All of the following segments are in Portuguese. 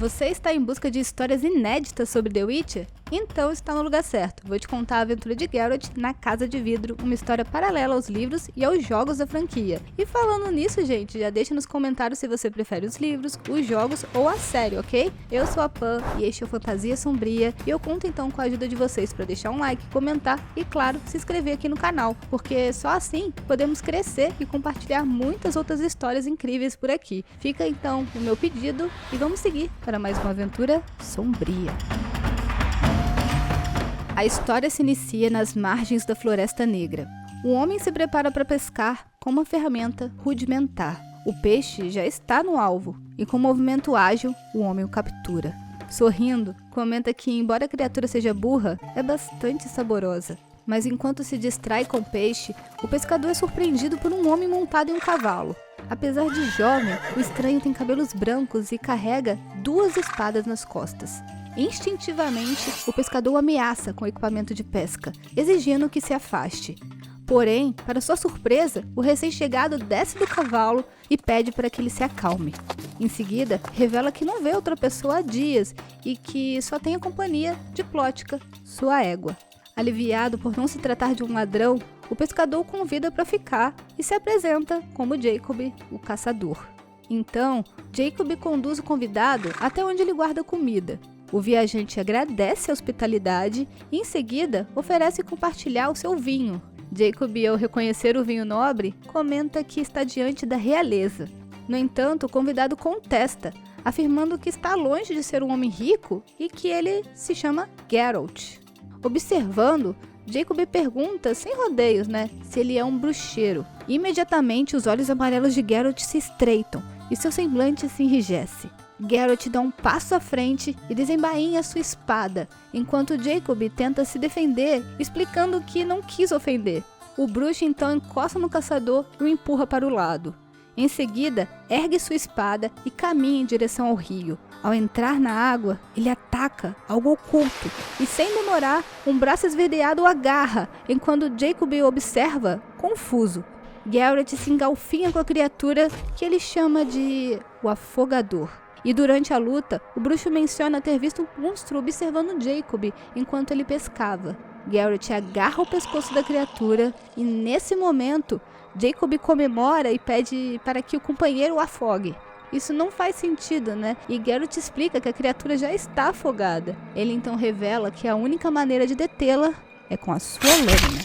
Você está em busca de histórias inéditas sobre The Witcher? Então está no lugar certo. Vou te contar a aventura de Geralt na Casa de Vidro, uma história paralela aos livros e aos jogos da franquia. E falando nisso, gente, já deixa nos comentários se você prefere os livros, os jogos ou a série, ok? Eu sou a Pan e este é o Fantasia Sombria e eu conto então com a ajuda de vocês para deixar um like, comentar e, claro, se inscrever aqui no canal, porque só assim podemos crescer e compartilhar muitas outras histórias incríveis por aqui. Fica então o meu pedido e vamos seguir para mais uma aventura sombria. A história se inicia nas margens da Floresta Negra. Um homem se prepara para pescar com uma ferramenta rudimentar. O peixe já está no alvo e, com um movimento ágil, o homem o captura. Sorrindo, comenta que, embora a criatura seja burra, é bastante saborosa. Mas enquanto se distrai com o peixe, o pescador é surpreendido por um homem montado em um cavalo. Apesar de jovem, o estranho tem cabelos brancos e carrega 2 espadas nas costas. Instintivamente, o pescador o ameaça com o equipamento de pesca, exigindo que se afaste. Porém, para sua surpresa, o recém-chegado desce do cavalo e pede para que ele se acalme. Em seguida, revela que não vê outra pessoa há dias e que só tem a companhia de Plótica, sua égua. Aliviado por não se tratar de um ladrão, o pescador o convida para ficar e se apresenta como Jacob, o caçador. Então, Jacob conduz o convidado até onde ele guarda comida. O viajante agradece a hospitalidade e, em seguida, oferece compartilhar o seu vinho. Jacob, ao reconhecer o vinho nobre, comenta que está diante da realeza. No entanto, o convidado contesta, afirmando que está longe de ser um homem rico e que ele se chama Geralt. Observando, Jacob pergunta, sem rodeios, se ele é um bruxeiro. Imediatamente, os olhos amarelos de Geralt se estreitam e seu semblante se enrijece. Geralt dá um passo à frente e desembainha sua espada, enquanto Jacob tenta se defender, explicando que não quis ofender. O bruxo então encosta no caçador e o empurra para o lado. Em seguida, ergue sua espada e caminha em direção ao rio. Ao entrar na água, ele ataca algo oculto e, sem demorar, um braço esverdeado o agarra, enquanto Jacob o observa, confuso. Geralt se engalfinha com a criatura que ele chama de o Afogador. E durante a luta, o bruxo menciona ter visto um monstro observando Jacob enquanto ele pescava. Geralt agarra o pescoço da criatura e, nesse momento, Jacob comemora e pede para que o companheiro o afogue. Isso não faz sentido, E Geralt explica que a criatura já está afogada. Ele então revela que a única maneira de detê-la é com a sua lâmina.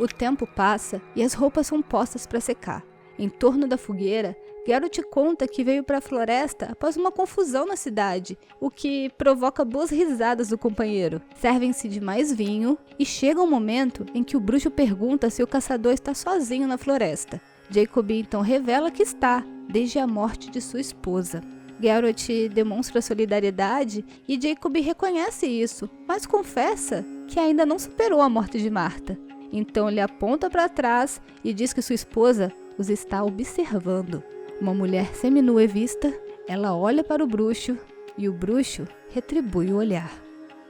O tempo passa e as roupas são postas para secar. Em torno da fogueira, Geralt conta que veio para a floresta após uma confusão na cidade, o que provoca boas risadas do companheiro. Servem-se de mais vinho e chega um momento em que o bruxo pergunta se o caçador está sozinho na floresta. Jacob então revela que está, desde a morte de sua esposa. Geralt demonstra solidariedade e Jacob reconhece isso, mas confessa que ainda não superou a morte de Marta. Então ele aponta para trás e diz que sua esposa os está observando. Uma mulher seminua é vista, ela olha para o bruxo e o bruxo retribui o olhar.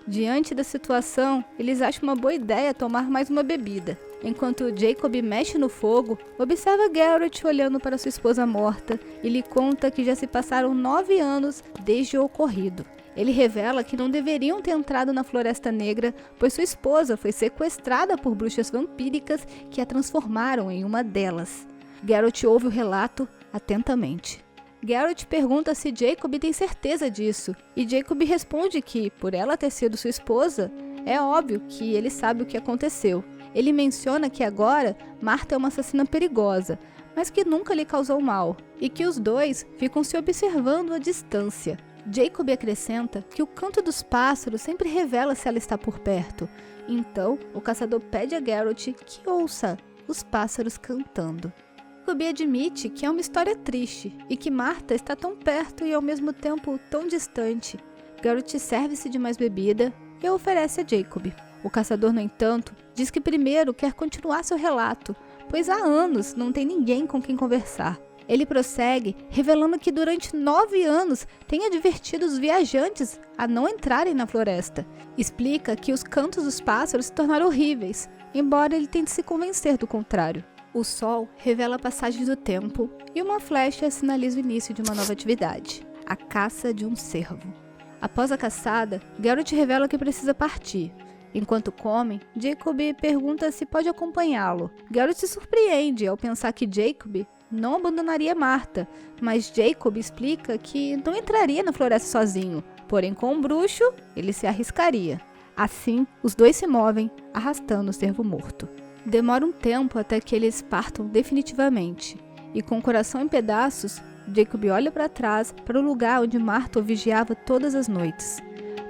Diante da situação, eles acham uma boa ideia tomar mais uma bebida. Enquanto Jacob mexe no fogo, observa Geralt olhando para sua esposa morta e lhe conta que já se passaram 9 anos desde o ocorrido. Ele revela que não deveriam ter entrado na Floresta Negra, pois sua esposa foi sequestrada por bruxas vampíricas que a transformaram em uma delas. Geralt ouve o relato atentamente. Geralt pergunta se Jacob tem certeza disso, e Jacob responde que, por ela ter sido sua esposa, é óbvio que ele sabe o que aconteceu. Ele menciona que agora Marta é uma assassina perigosa, mas que nunca lhe causou mal, e que os dois ficam se observando à distância. Jacob acrescenta que o canto dos pássaros sempre revela se ela está por perto. Então, o caçador pede a Geralt que ouça os pássaros cantando. Jacob admite que é uma história triste e que Marta está tão perto e ao mesmo tempo tão distante. Geralt serve-se de mais bebida e a oferece a Jacob. O caçador, no entanto, diz que primeiro quer continuar seu relato, pois há anos não tem ninguém com quem conversar. Ele prossegue, revelando que durante 9 anos tem advertido os viajantes a não entrarem na floresta. Explica que os cantos dos pássaros se tornaram horríveis, embora ele tente se convencer do contrário. O sol revela a passagem do tempo e uma flecha sinaliza o início de uma nova atividade. A caça de um cervo. Após a caçada, Geralt revela que precisa partir. Enquanto comem, Jacob pergunta se pode acompanhá-lo. Geralt se surpreende ao pensar que Jacob não abandonaria Martha, mas Jacob explica que não entraria na floresta sozinho, porém com um bruxo ele se arriscaria. Assim, os dois se movem, arrastando o cervo morto. Demora um tempo até que eles partam definitivamente, e com o coração em pedaços, Jacob olha para trás, para o lugar onde Martha o vigiava todas as noites.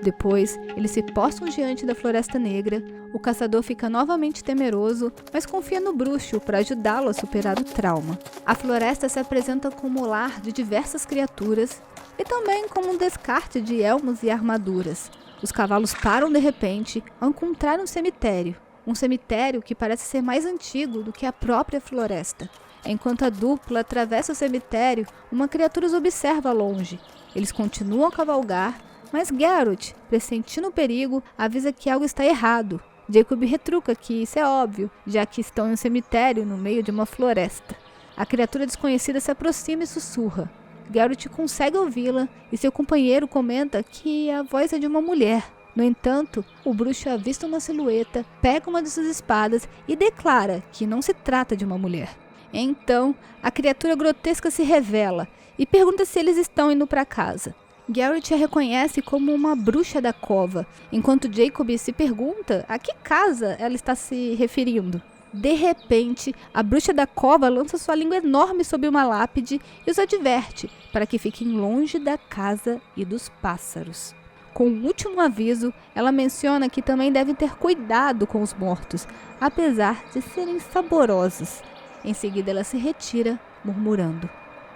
Depois, eles se postam diante da Floresta Negra. O caçador fica novamente temeroso, mas confia no bruxo para ajudá-lo a superar o trauma. A floresta se apresenta como o lar de diversas criaturas e também como um descarte de elmos e armaduras. Os cavalos param de repente ao encontrar um cemitério que parece ser mais antigo do que a própria floresta. Enquanto a dupla atravessa o cemitério, uma criatura os observa ao longe. Eles continuam a cavalgar, mas Geralt, pressentindo o perigo, avisa que algo está errado. Jacob retruca que isso é óbvio, já que estão em um cemitério no meio de uma floresta. A criatura desconhecida se aproxima e sussurra. Geralt consegue ouvi-la e seu companheiro comenta que a voz é de uma mulher. No entanto, o bruxo avista uma silhueta, pega uma de suas espadas e declara que não se trata de uma mulher. Então, a criatura grotesca se revela e pergunta se eles estão indo para casa. Geralt a reconhece como uma bruxa da cova, enquanto Jacob se pergunta a que casa ela está se referindo. De repente, a bruxa da cova lança sua língua enorme sobre uma lápide e os adverte para que fiquem longe da casa e dos pássaros. Com o último aviso, ela menciona que também devem ter cuidado com os mortos, apesar de serem saborosos. Em seguida, ela se retira, murmurando.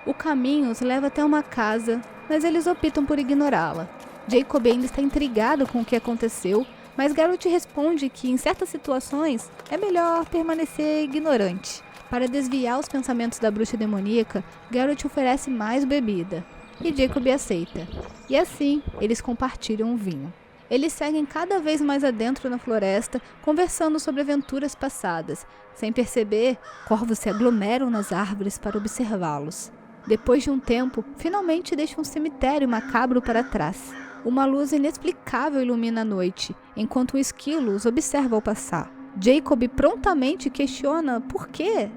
O caminho os leva até uma casa, mas eles optam por ignorá-la. Jacob ainda está intrigado com o que aconteceu, mas Geralt responde que em certas situações é melhor permanecer ignorante. Para desviar os pensamentos da bruxa demoníaca, Geralt oferece mais bebida, e Jacob aceita. E assim, eles compartilham o vinho. Eles seguem cada vez mais adentro na floresta, conversando sobre aventuras passadas. Sem perceber, corvos se aglomeram nas árvores para observá-los. Depois de um tempo, finalmente deixam um cemitério macabro para trás. Uma luz inexplicável ilumina a noite, enquanto um esquilo os observa ao passar. Jacob prontamente questiona por que,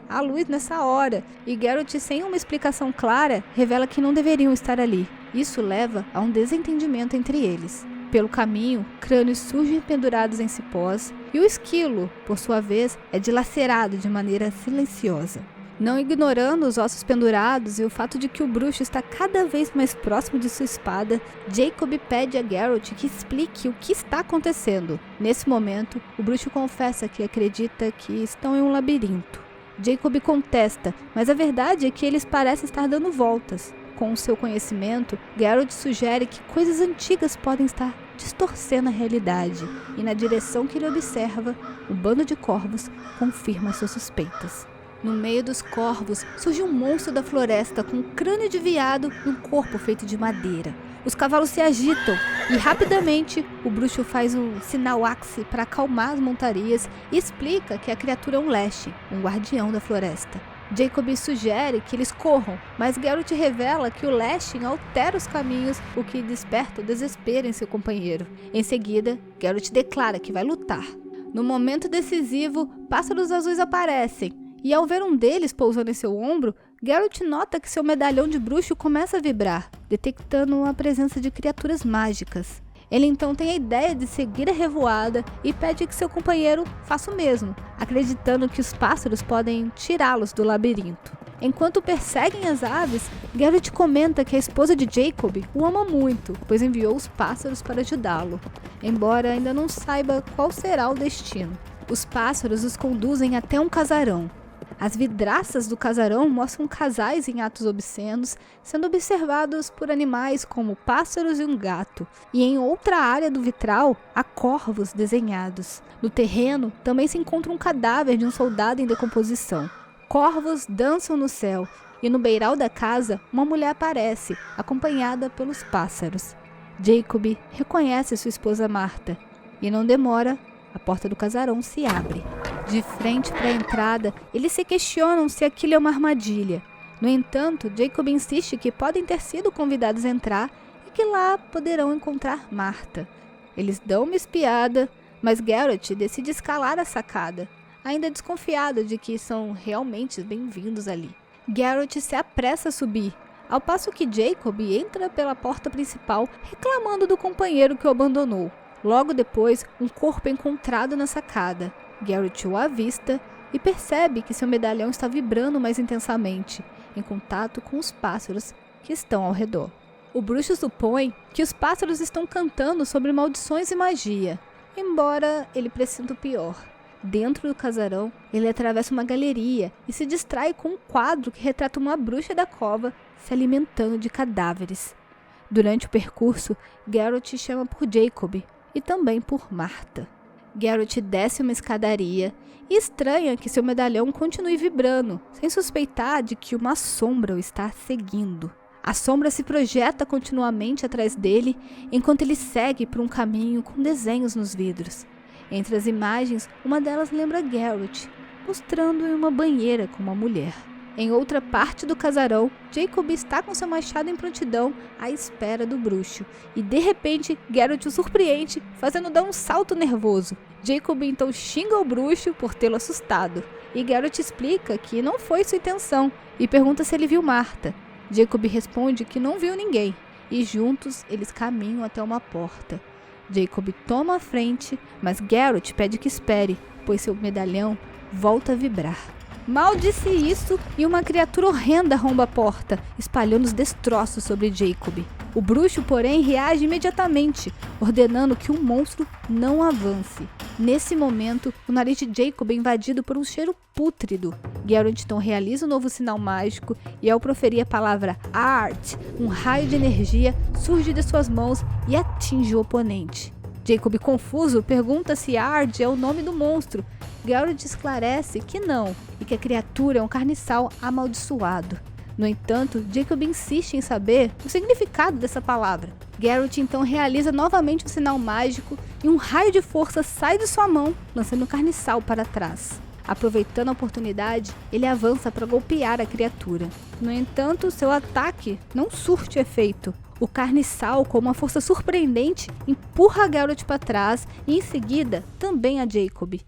a luz nessa hora, e Geralt, sem uma explicação clara, revela que não deveriam estar ali. Isso leva a um desentendimento entre eles. Pelo caminho, crânios surgem pendurados em cipós, e o esquilo, por sua vez, é dilacerado de maneira silenciosa. Não ignorando os ossos pendurados e o fato de que o bruxo está cada vez mais próximo de sua espada, Jacob pede a Geralt que explique o que está acontecendo. Nesse momento, o bruxo confessa que acredita que estão em um labirinto. Jacob contesta, mas a verdade é que eles parecem estar dando voltas. Com o seu conhecimento, Geralt sugere que coisas antigas podem estar distorcendo a realidade, e na direção que ele observa, o bando de corvos confirma suas suspeitas. No meio dos corvos, surge um monstro da floresta com um crânio de veado e um corpo feito de madeira. Os cavalos se agitam e rapidamente o bruxo faz um sinal Axe para acalmar as montarias e explica que a criatura é um Leshy, um guardião da floresta. Jacob sugere que eles corram, mas Geralt revela que o Leshy altera os caminhos, o que desperta o desespero em seu companheiro. Em seguida, Geralt declara que vai lutar. No momento decisivo, pássaros azuis aparecem. E ao ver um deles pousando em seu ombro, Geralt nota que seu medalhão de bruxo começa a vibrar, detectando a presença de criaturas mágicas. Ele então tem a ideia de seguir a revoada e pede que seu companheiro faça o mesmo, acreditando que os pássaros podem tirá-los do labirinto. Enquanto perseguem as aves, Geralt comenta que a esposa de Jacob o ama muito, pois enviou os pássaros para ajudá-lo, embora ainda não saiba qual será o destino. Os pássaros os conduzem até um casarão. As vidraças do casarão mostram casais em atos obscenos, sendo observados por animais como pássaros e um gato. E em outra área do vitral, há corvos desenhados. No terreno, também se encontra um cadáver de um soldado em decomposição. Corvos dançam no céu, e no beiral da casa, uma mulher aparece, acompanhada pelos pássaros. Jacob reconhece sua esposa Martha, e não demora, a porta do casarão se abre. De frente para a entrada, eles se questionam se aquilo é uma armadilha. No entanto, Jacob insiste que podem ter sido convidados a entrar e que lá poderão encontrar Martha. Eles dão uma espiada, mas Garrett decide escalar a sacada, ainda desconfiado de que são realmente bem-vindos ali. Garrett se apressa a subir, ao passo que Jacob entra pela porta principal reclamando do companheiro que o abandonou. Logo depois, um corpo é encontrado na sacada. Garrett o avista e percebe que seu medalhão está vibrando mais intensamente, em contato com os pássaros que estão ao redor. O bruxo supõe que os pássaros estão cantando sobre maldições e magia, embora ele pressinta o pior. Dentro do casarão, ele atravessa uma galeria e se distrai com um quadro que retrata uma bruxa da cova se alimentando de cadáveres. Durante o percurso, Garrett chama por Jacob e também por Martha. Garrett desce uma escadaria e estranha que seu medalhão continue vibrando, sem suspeitar de que uma sombra o está seguindo. A sombra se projeta continuamente atrás dele, enquanto ele segue por um caminho com desenhos nos vidros. Entre as imagens, uma delas lembra Garrett, mostrando-lhe uma banheira com uma mulher. Em outra parte do casarão, Jacob está com seu machado em prontidão à espera do bruxo, e de repente Garrett o surpreende, fazendo dar um salto nervoso. Jacob então xinga o bruxo por tê-lo assustado, e Garrett explica que não foi sua intenção, e pergunta se ele viu Martha. Jacob responde que não viu ninguém, e juntos eles caminham até uma porta. Jacob toma a frente, mas Garrett pede que espere, pois seu medalhão volta a vibrar. Mal disse isso e uma criatura horrenda arromba a porta, espalhando os destroços sobre Jacob. O bruxo, porém, reage imediatamente, ordenando que o monstro não avance. Nesse momento, o nariz de Jacob é invadido por um cheiro pútrido. Garrett então realiza um novo sinal mágico e, ao proferir a palavra Art, um raio de energia surge de suas mãos e atinge o oponente. Jacob, confuso, pergunta se Ard é o nome do monstro. Garrett esclarece que não, e que a criatura é um carniçal amaldiçoado. No entanto, Jacob insiste em saber o significado dessa palavra. Garrett então realiza novamente o sinal mágico e um raio de força sai de sua mão, lançando o carniçal para trás. Aproveitando a oportunidade, ele avança para golpear a criatura. No entanto, seu ataque não surte efeito. O carniçal, com uma força surpreendente, empurra Garrett para trás e, em seguida, também a Jacob.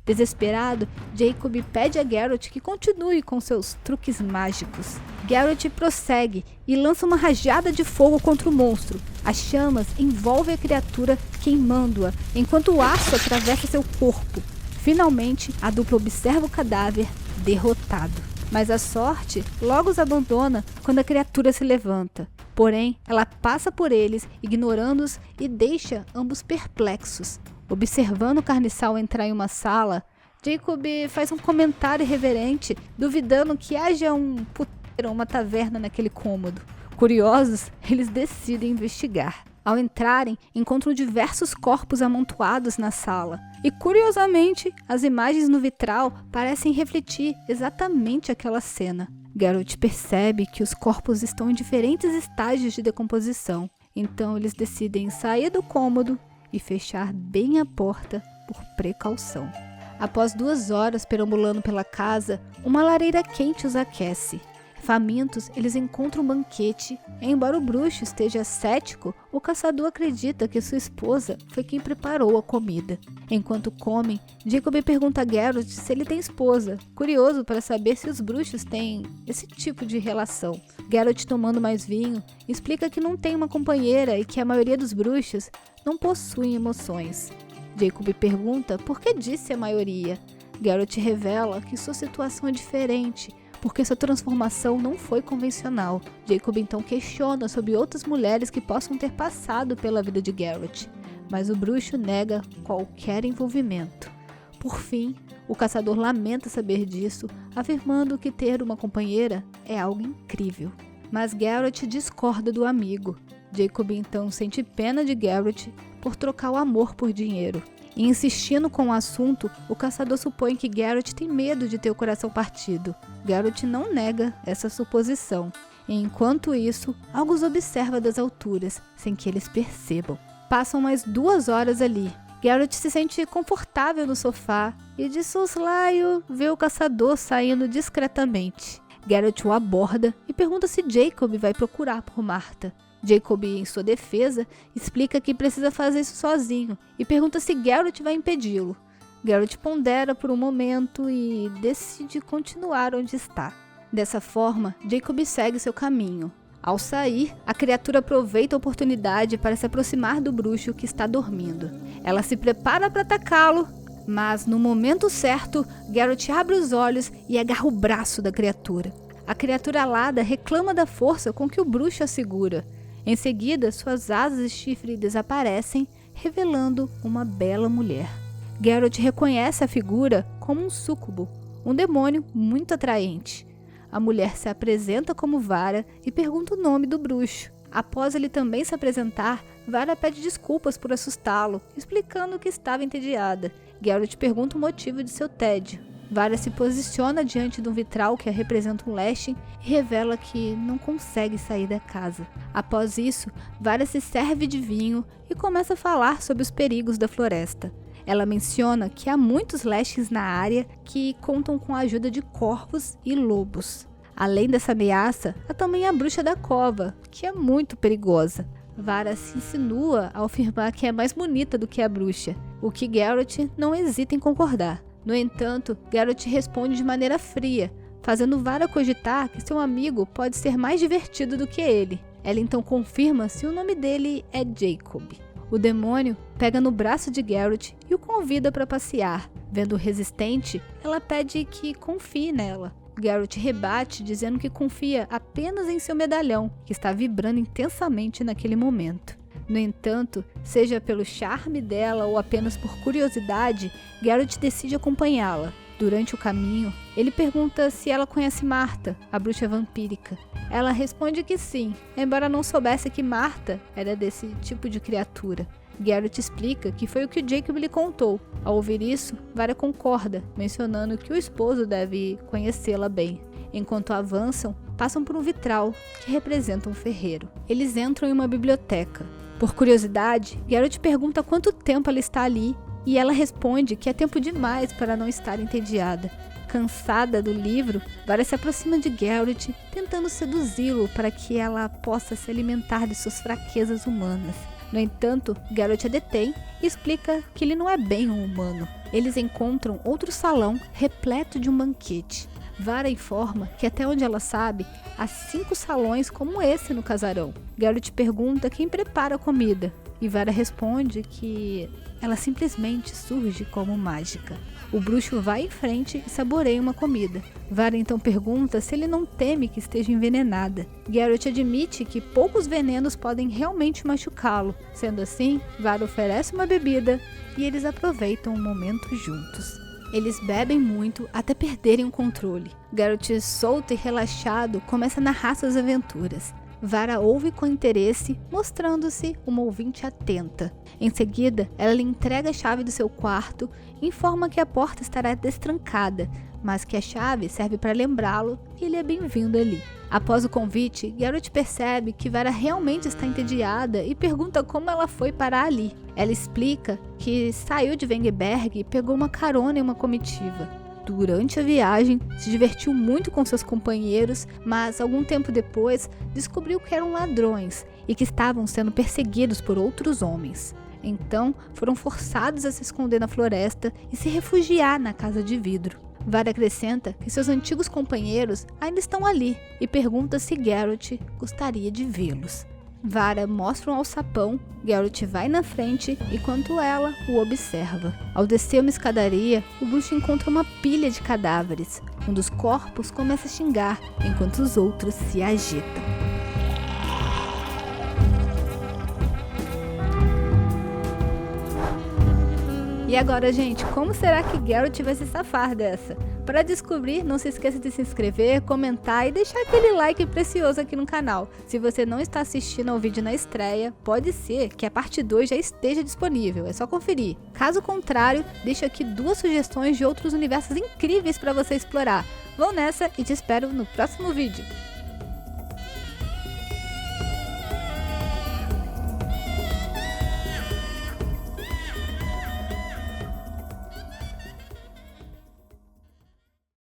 Desesperado, Jacob pede a Garrett que continue com seus truques mágicos. Garrett prossegue e lança uma rajada de fogo contra o monstro. As chamas envolvem a criatura, queimando-a, enquanto o aço atravessa seu corpo. Finalmente, a dupla observa o cadáver derrotado. Mas a sorte logo os abandona quando a criatura se levanta. Porém, ela passa por eles, ignorando-os e deixa ambos perplexos. Observando o carniçal entrar em uma sala, Jacob faz um comentário irreverente, duvidando que haja um puteiro ou uma taverna naquele cômodo. Curiosos, eles decidem investigar. Ao entrarem, encontram diversos corpos amontoados na sala. E, curiosamente, as imagens no vitral parecem refletir exatamente aquela cena. Garrett percebe que os corpos estão em diferentes estágios de decomposição. Então, eles decidem sair do cômodo e fechar bem a porta por precaução. Após 2 horas perambulando pela casa, uma lareira quente os aquece. Famintos, eles encontram um banquete. Embora o bruxo esteja cético, o caçador acredita que sua esposa foi quem preparou a comida. Enquanto comem, Jacob pergunta a Garrett se ele tem esposa, curioso para saber se os bruxos têm esse tipo de relação. Garrett, tomando mais vinho, explica que não tem uma companheira e que a maioria dos bruxos não possuem emoções. Jacob pergunta por que disse a maioria. Garrett revela que sua situação é diferente, porque sua transformação não foi convencional. Jacob então questiona sobre outras mulheres que possam ter passado pela vida de Garrett, mas o bruxo nega qualquer envolvimento. Por fim, o caçador lamenta saber disso, afirmando que ter uma companheira é algo incrível. Mas Garrett discorda do amigo. Jacob então sente pena de Garrett por trocar o amor por dinheiro. E insistindo com o assunto, o caçador supõe que Garrett tem medo de ter o coração partido. Garrett não nega essa suposição. E enquanto isso, algo os observa das alturas, sem que eles percebam. Passam mais 2 horas ali. Garrett se sente confortável no sofá e de soslaio vê o caçador saindo discretamente. Geralt o aborda e pergunta se Jacob vai procurar por Marta. Jacob, em sua defesa, explica que precisa fazer isso sozinho e pergunta se Geralt vai impedi-lo. Geralt pondera por um momento e decide continuar onde está. Dessa forma, Jacob segue seu caminho. Ao sair, a criatura aproveita a oportunidade para se aproximar do bruxo que está dormindo. Ela se prepara para atacá-lo, mas no momento certo, Geralt abre os olhos e agarra o braço da criatura. A criatura alada reclama da força com que o bruxo a segura. Em seguida, suas asas e chifre desaparecem, revelando uma bela mulher. Geralt reconhece a figura como um súcubo, um demônio muito atraente. A mulher se apresenta como Vara e pergunta o nome do bruxo. Após ele também se apresentar, Vara pede desculpas por assustá-lo, explicando que estava entediada. Geralt pergunta o motivo de seu tédio. Vara se posiciona diante de um vitral que representa um Leshen e revela que não consegue sair da casa. Após isso, Vara se serve de vinho e começa a falar sobre os perigos da floresta. Ela menciona que há muitos Leshens na área que contam com a ajuda de corvos e lobos. Além dessa ameaça, há também a bruxa da cova, que é muito perigosa. Vara se insinua ao afirmar que é mais bonita do que a bruxa, o que Geralt não hesita em concordar. No entanto, Geralt responde de maneira fria, fazendo Vara cogitar que seu amigo pode ser mais divertido do que ele. Ela então confirma se o nome dele é Jacob. O demônio pega no braço de Geralt e o convida para passear. Vendo-o resistente, ela pede que confie nela. Geralt rebate dizendo que confia apenas em seu medalhão, que está vibrando intensamente naquele momento. No entanto, seja pelo charme dela ou apenas por curiosidade, Geralt decide acompanhá-la. Durante o caminho, ele pergunta se ela conhece Marta, a bruxa vampírica. Ela responde que sim, embora não soubesse que Marta era desse tipo de criatura. Geralt explica que foi o que Jacob lhe contou. Ao ouvir isso, Vara concorda, mencionando que o esposo deve conhecê-la bem. Enquanto avançam, passam por um vitral que representa um ferreiro. Eles entram em uma biblioteca. Por curiosidade, Geralt pergunta quanto tempo ela está ali e ela responde que é tempo demais para não estar entediada. Cansada do livro, Vara se aproxima de Geralt, tentando seduzi-lo para que ela possa se alimentar de suas fraquezas humanas. No entanto, Geralt a detém e explica que ele não é bem um humano. Eles encontram outro salão repleto de um banquete. Vara informa que até onde ela sabe, há 5 salões como esse no casarão. Geralt pergunta quem prepara a comida e Vara responde que ela simplesmente surge como mágica. O bruxo vai em frente e saboreia uma comida. Vara então pergunta se ele não teme que esteja envenenada. Geralt admite que poucos venenos podem realmente machucá-lo. Sendo assim, Vara oferece uma bebida e eles aproveitam o momento juntos. Eles bebem muito até perderem o controle. Geralt, solto e relaxado, começa a narrar suas aventuras. Vara ouve com interesse, mostrando-se uma ouvinte atenta. Em seguida, ela lhe entrega a chave do seu quarto e informa que a porta estará destrancada, mas que a chave serve para lembrá-lo que ele é bem-vindo ali. Após o convite, Geralt percebe que Vara realmente está entediada e pergunta como ela foi parar ali. Ela explica que saiu de Wengerberg e pegou uma carona em uma comitiva. Durante a viagem, se divertiu muito com seus companheiros, mas algum tempo depois descobriu que eram ladrões e que estavam sendo perseguidos por outros homens. Então, foram forçados a se esconder na floresta e se refugiar na Casa de Vidro. Vara acrescenta que seus antigos companheiros ainda estão ali e pergunta se Geralt gostaria de vê-los. Vara mostra um alçapão, Geralt vai na frente enquanto ela o observa. Ao descer uma escadaria, o bruxo encontra uma pilha de cadáveres. Um dos corpos começa a xingar, enquanto os outros se agitam. E agora, gente, como será que Geralt vai se safar dessa? Para descobrir, não se esqueça de se inscrever, comentar e deixar aquele like precioso aqui no canal. Se você não está assistindo ao vídeo na estreia, pode ser que a parte 2 já esteja disponível, é só conferir. Caso contrário, deixo aqui 2 sugestões de outros universos incríveis para você explorar. Vão nessa e te espero no próximo vídeo.